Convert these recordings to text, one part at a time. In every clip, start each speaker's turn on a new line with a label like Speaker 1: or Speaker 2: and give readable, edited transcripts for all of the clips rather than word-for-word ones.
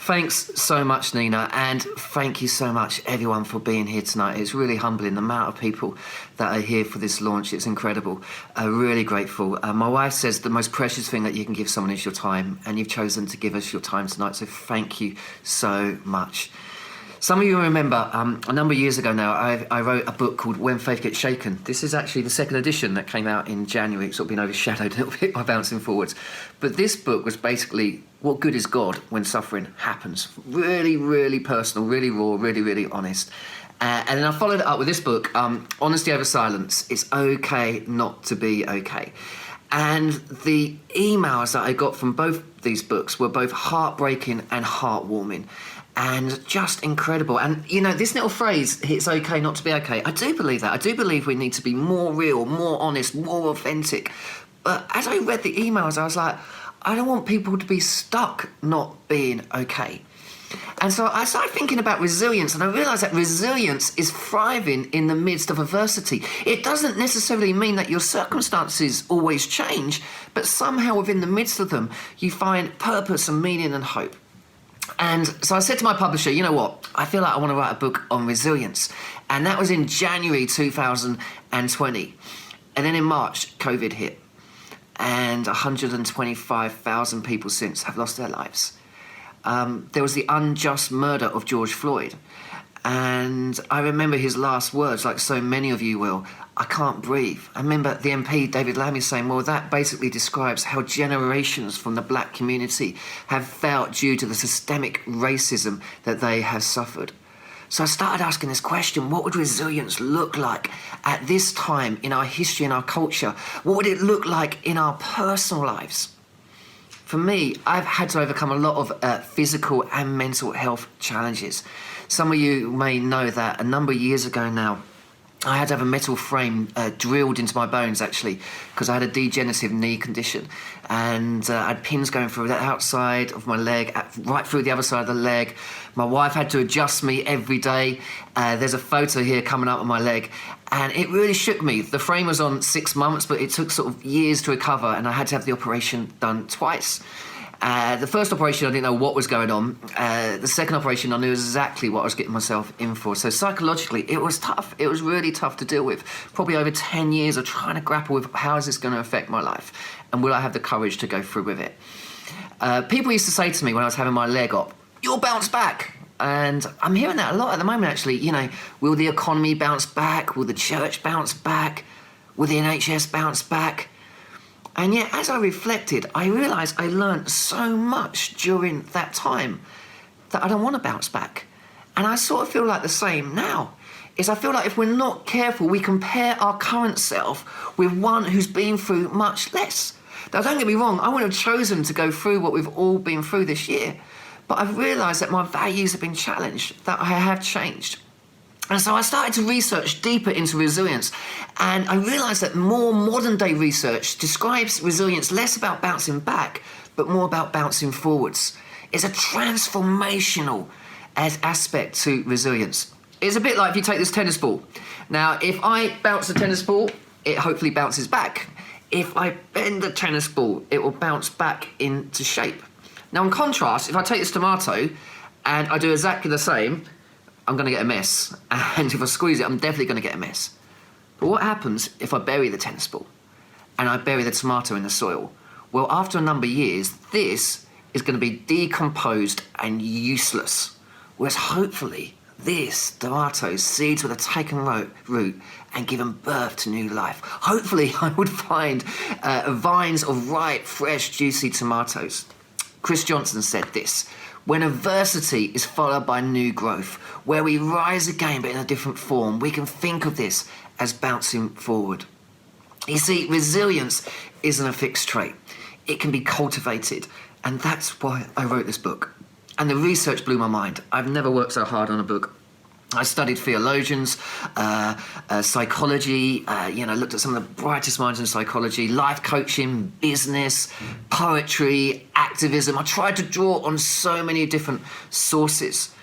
Speaker 1: Thanks so much, Nina, and thank you so much, everyone, for being here tonight. It's really humbling, the amount of people that are here for this launch. It's incredible. Really grateful. My wife says the most precious thing that you can give someone is your time, and you've chosen to give us your time tonight, so thank you so much. Some of you remember, a number of years ago now, I wrote a book called When Faith Gets Shaken. This is actually the second edition that came out in January. It's sort of been overshadowed a little bit by Bouncing Forwards. But this book was basically what good is God when suffering happens. Really, really personal, really raw, really, really honest. And then I followed it up with this book, Honesty Over Silence. It's okay not to be okay. And the emails that I got from both these books were both heartbreaking and heartwarming. And just incredible. And, you know, this little phrase, it's okay not to be okay, I do believe that. I do believe we need to be more real, more honest, more authentic. But as I read the emails, I was like, I don't want people to be stuck not being okay. And so I started thinking about resilience, and I realised that resilience is thriving in the midst of adversity. It doesn't necessarily mean that your circumstances always change, but somehow within the midst of them, you find purpose and meaning and hope. And so I said to my publisher, you know what, I feel like I want to write a book on resilience. And that was in January 2020. And then in March, COVID hit. And 125,000 people since have lost their lives. There was the unjust murder of George Floyd. And I remember his last words, like so many of you will, I can't breathe. I remember the MP, David Lammy, saying, well, that basically describes how generations from the black community have felt due to the systemic racism that they have suffered. So I started asking this question, what would resilience look like at this time in our history and our culture? What would it look like in our personal lives? For me, I've had to overcome a lot of physical and mental health challenges. Some of you may know that a number of years ago now, I had to have a metal frame drilled into my bones, actually, because I had a degenerative knee condition. And I had pins going through the outside of my leg, right through the other side of the leg. My wife had to adjust me every day. There's a photo here coming up on my leg. And it really shook me. The frame was on 6 months, but it took sort of years to recover, and I had to have the operation done twice. The first operation, I didn't know what was going on. The second operation, I knew exactly what I was getting myself in for. So psychologically, it was tough. It was really tough to deal with. Probably over 10 years of trying to grapple with how is this going to affect my life? And will I have the courage to go through with it? People used to say to me when I was having my leg op, you'll bounce back. And I'm hearing that a lot at the moment, actually. You know, will the economy bounce back? Will the church bounce back? Will the NHS bounce back? And yet, as I reflected, I realised I learnt so much during that time that I don't want to bounce back. And I sort of feel like the same now. Is I feel like if we're not careful, we compare our current self with one who's been through much less. Now, don't get me wrong, I wouldn't have chosen to go through what we've all been through this year. But I've realised that my values have been challenged, that I have changed. And so I started to research deeper into resilience, and I realised that more modern day research describes resilience less about bouncing back, but more about bouncing forwards. It's a transformational aspect to resilience. It's a bit like if you take this tennis ball. Now, if I bounce the tennis ball, it hopefully bounces back. If I bend the tennis ball, it will bounce back into shape. Now, in contrast, if I take this tomato and I do exactly the same, I'm going to get a mess. And if I squeeze it, I'm definitely going to get a mess. But what happens if I bury the tennis ball and I bury the tomato in the soil? Well, after a number of years, this is going to be decomposed and useless. Whereas hopefully, this tomato's seeds would have taken root and given birth to new life. Hopefully, I would find vines of ripe, fresh, juicy tomatoes. Chris Johnson said this, when adversity is followed by new growth, where we rise again but in a different form, we can think of this as bouncing forward. You see, resilience isn't a fixed trait. It can be cultivated, and that's why I wrote this book. And the research blew my mind. I've never worked so hard on a book. I studied theologians, psychology, looked at some of the brightest minds in psychology, life coaching, business, poetry, activism. I tried to draw on so many different sources.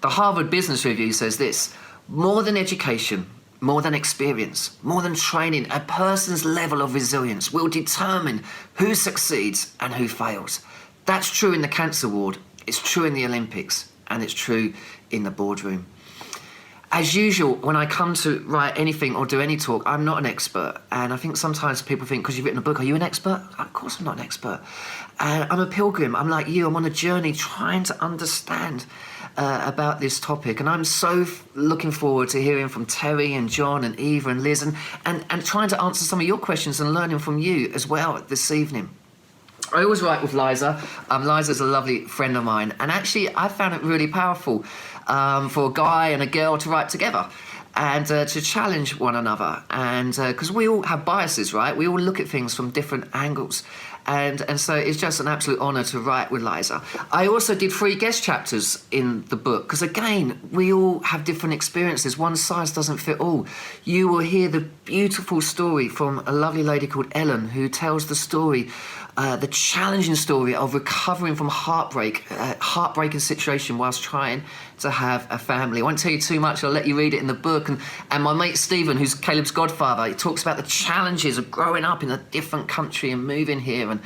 Speaker 1: The Harvard Business Review says this, more than education, more than experience, more than training, a person's level of resilience will determine who succeeds and who fails. That's true in the cancer ward. It's true in the Olympics, and it's true in the boardroom. As usual, when I come to write anything or do any talk, I'm not an expert. And I think sometimes people think, because you've written a book, are you an expert? Of course I'm not an expert. And I'm a pilgrim. I'm like you. I'm on a journey trying to understand about this topic. And I'm so looking forward to hearing from Terry and John and Eva and Liz and trying to answer some of your questions and learning from you as well this evening. I always write with Liza. Liza's a lovely friend of mine. And actually, I found it really powerful for a guy and a girl to write together and to challenge one another. And because we all have biases, right? We all look at things from different angles. And so it's just an absolute honour to write with Liza. I also did 3 guest chapters in the book because, again, we all have different experiences. One size doesn't fit all. You will hear the beautiful story from a lovely lady called Ellen, who tells the story, the challenging story of recovering from heartbreaking situation whilst trying to have a family. I won't tell you too much. I'll let you read it in the book. And my mate Stephen, who's Caleb's godfather, he talks about the challenges of growing up in a different country and moving here, and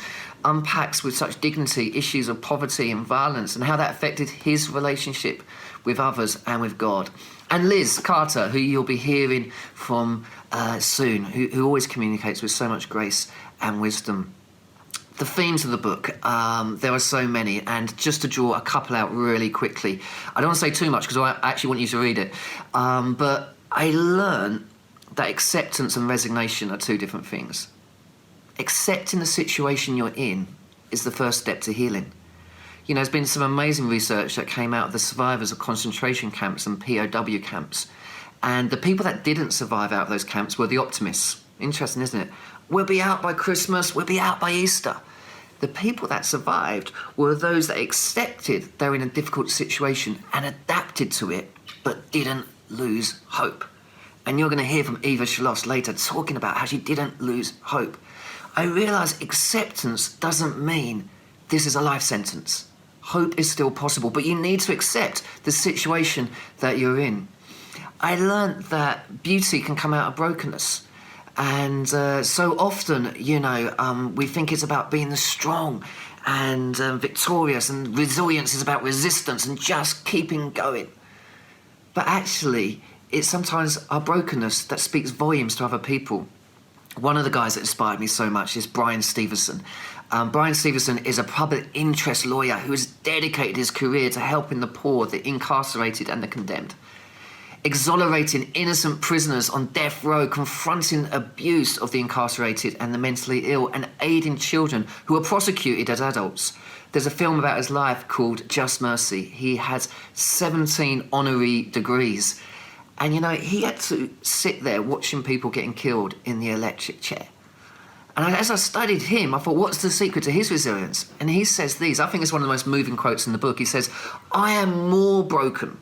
Speaker 1: unpacks with such dignity issues of poverty and violence and how that affected his relationship with others and with God. And Liz Carter, who you'll be hearing from soon, who always communicates with so much grace and wisdom. The themes of the book, there are so many, and just to draw a couple out really quickly. I don't want to say too much because I actually want you to read it, but I learned that acceptance and resignation are 2 different things. Accepting the situation you're in is the first step to healing. You know, there's been some amazing research that came out of the survivors of concentration camps and POW camps, and the people that didn't survive out of those camps were the optimists. Interesting, isn't it? We'll be out by Christmas, we'll be out by Easter. The people that survived were those that accepted they're in a difficult situation and adapted to it, but didn't lose hope. And you're going to hear from Eva Shalos later talking about how she didn't lose hope. I realise acceptance doesn't mean this is a life sentence. Hope is still possible, but you need to accept the situation that you're in. I learned that beauty can come out of brokenness. And so often, you know, we think it's about being strong and victorious, and resilience is about resistance and just keeping going. But actually, it's sometimes our brokenness that speaks volumes to other people. One of the guys that inspired me so much is Brian Stevenson. Brian Stevenson is a public interest lawyer who has dedicated his career to helping the poor, the incarcerated and the condemned. Exonerating innocent prisoners on death row, confronting abuse of the incarcerated and the mentally ill, and aiding children who are prosecuted as adults. There's a film about his life called Just Mercy. He has 17 honorary degrees. And, you know, he had to sit there watching people getting killed in the electric chair. And as I studied him, I thought, what's the secret to his resilience? And he says these. I think it's one of the most moving quotes in the book. He says, "I am more broken.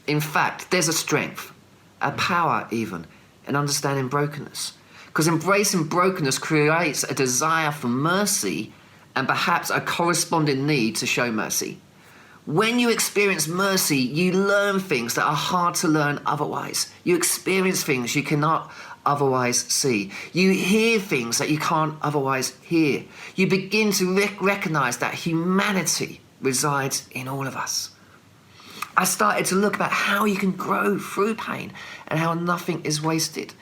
Speaker 1: In fact, there's a strength, a power even, in understanding brokenness. Because embracing brokenness creates a desire for mercy and perhaps a corresponding need to show mercy. When you experience mercy, you learn things that are hard to learn otherwise. You experience things you cannot otherwise see. You hear things that you can't otherwise hear. You begin to recognize that humanity resides in all of us." I started to look about how you can grow through pain and how nothing is wasted.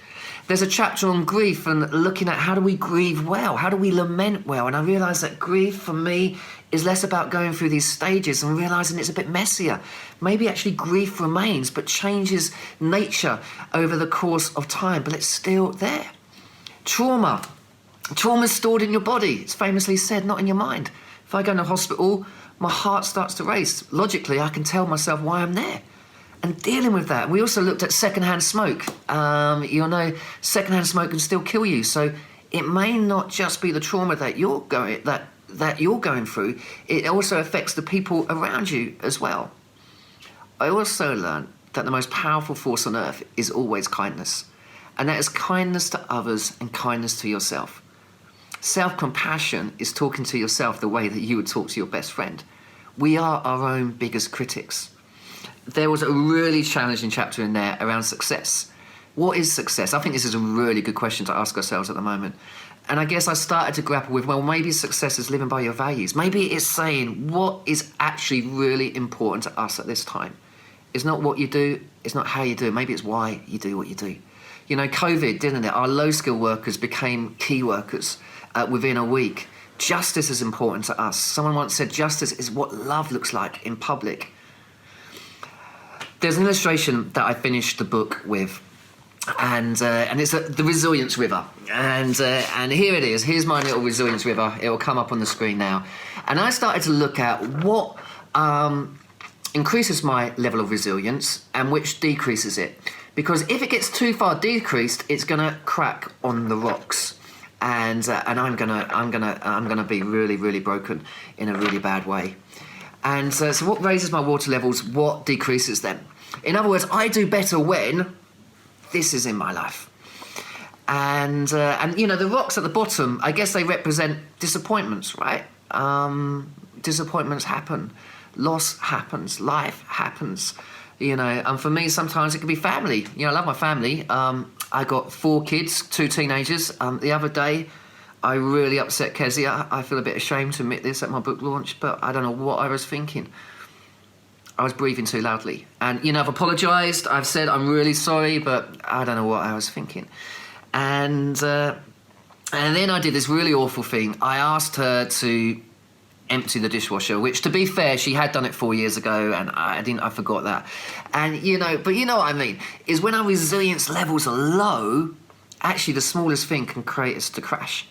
Speaker 1: There's a chapter on grief and looking at how do we grieve well, how do we lament well, and I realised that grief for me is less about going through these stages and realising it's a bit messier. Maybe actually grief remains but changes nature over the course of time, but it's still there. Trauma is stored in your body. It's famously said, not in your mind. If I go to hospital, my heart starts to race. Logically, I can tell myself why I'm there. And dealing with that, we also looked at secondhand smoke. You'll know secondhand smoke can still kill you. So it may not just be the trauma that you're going through. It also affects the people around you as well. I also learned that the most powerful force on earth is always kindness. And that is kindness to others and kindness to yourself. Self-compassion is talking to yourself the way that you would talk to your best friend. We are our own biggest critics. There was a really challenging chapter in there around success. What is success? I think this is a really good question to ask ourselves at the moment. And I guess I started to grapple with, well, maybe success is living by your values. Maybe it's saying what is actually really important to us at this time. It's not what you do, it's not how you do it. Maybe it's why you do what you do. You know, COVID, didn't it? Our low-skill workers became key workers within a week. Justice is important to us. Someone once said justice is what love looks like in public. There's an illustration that I finished the book with, and it's the Resilience River. And here it is. Here's my little Resilience River. It will come up on the screen now. And I started to look at what increases my level of resilience and which decreases it. Because if it gets too far decreased, it's going to crack on the rocks. And I'm gonna be really, really broken in a really bad way. And so what raises my water levels? What decreases them? In other words, I do better when this is in my life. And you know, the rocks at the bottom, I guess they represent disappointments, right? Disappointments happen, loss happens, life happens. You know, and for me, sometimes it can be family. You know, I love my family. I got 4 kids, 2 teenagers. The other day, I really upset Kezia. I feel a bit ashamed to admit this at my book launch, but I don't know what I was thinking. I was breathing too loudly. And, you know, I've apologised. I've said I'm really sorry, but I don't know what I was thinking. And then I did this really awful thing. I asked her to empty the dishwasher, which, to be fair, she had done it 4 years ago, and I forgot that. And you know what I mean, is when our resilience levels are low, actually the smallest thing can create us to crash.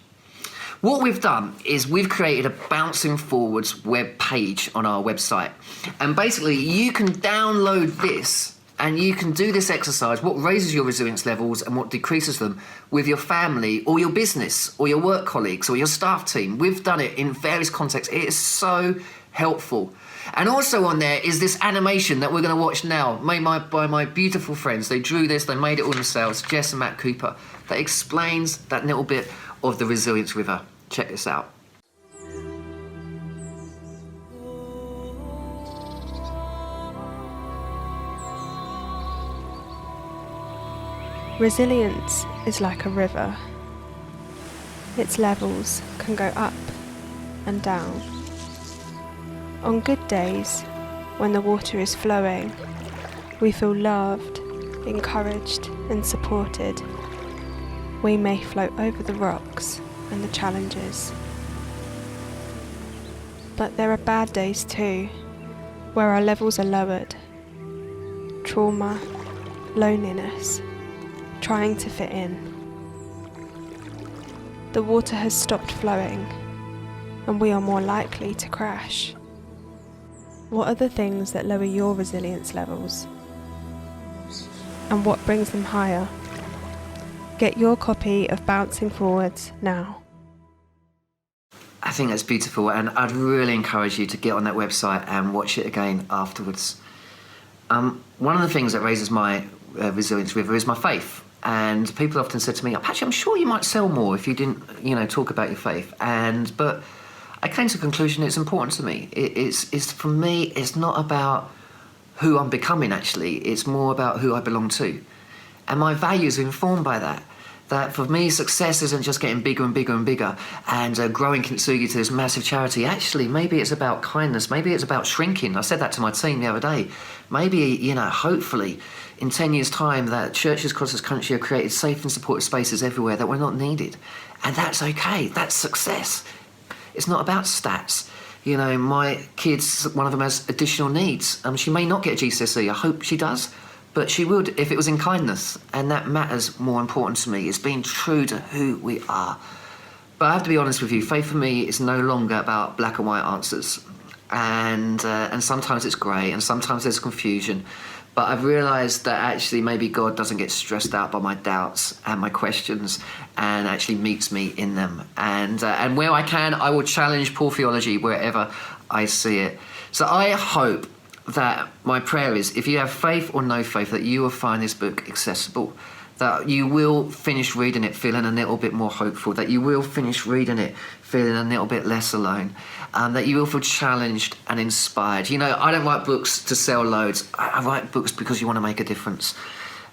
Speaker 1: What we've done is we've created a Bouncing Forwards web page on our website, and basically you can download this and you can do this exercise, what raises your resilience levels and what decreases them, with your family or your business or your work colleagues or your staff team. We've done it in various contexts. It is so helpful. And also on there is this animation that we're going to watch now, made by my beautiful friends. They drew this, they made it all themselves, Jess and Matt Cooper, that explains that little bit of the Resilience River. Check this out.
Speaker 2: Resilience is like a river. Its levels can go up and down. On good days, when the water is flowing, we feel loved, encouraged and supported. We may float over the rocks and the challenges. But there are bad days too, where our levels are lowered. Trauma, loneliness, trying to fit in. The water has stopped flowing, and we are more likely to crash. What are the things that lower your resilience levels? And what brings them higher? Get your copy of Bouncing Forwards now.
Speaker 1: I think that's beautiful, and I'd really encourage you to get on that website and watch it again afterwards. One of the things that raises my resilience river is my faith. And people often said to me, Patrick, I'm sure you might sell more if you didn't, talk about your faith. But I came to the conclusion it's important to me. It's for me, it's not about who I'm becoming, actually. It's more about who I belong to. And my values are informed by that. That for me, success isn't just getting bigger and bigger and bigger and growing Kintsugi to this massive charity. Actually, maybe it's about kindness. Maybe it's about shrinking. I said that to my team the other day. Maybe, hopefully, in 10 years' time, that churches across this country have created safe and supportive spaces everywhere that we're not needed. And that's okay. That's success. It's not about stats. My kids, one of them has additional needs. She may not get a GCSE. I hope she does. But she would if it was in kindness, and that matters more important to me. It's being true to who we are. But I have to be honest with you, faith for me is no longer about black and white answers. And sometimes it's grey, and sometimes there's confusion. But I've realised that actually maybe God doesn't get stressed out by my doubts and my questions, and actually meets me in them. And where I can, I will challenge poor theology wherever I see it. So I hope that my prayer is, if you have faith or no faith, that you will find this book accessible, that you will finish reading it feeling a little bit more hopeful, that you will finish reading it feeling a little bit less alone, that you will feel challenged and inspired. I don't write books to sell loads. I write books because you want to make a difference.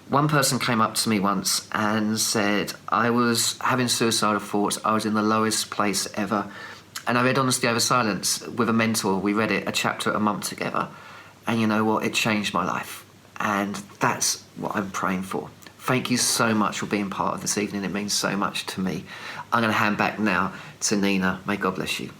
Speaker 1: One person came up to me once and said, I was having suicidal thoughts, I was in the lowest place ever. And I read Honesty Over Silence with a mentor. We read it a chapter a month together. And you know what? It changed my life. And that's what I'm praying for. Thank you so much for being part of this evening. It means so much to me. I'm going to hand back now to Nina. May God bless you.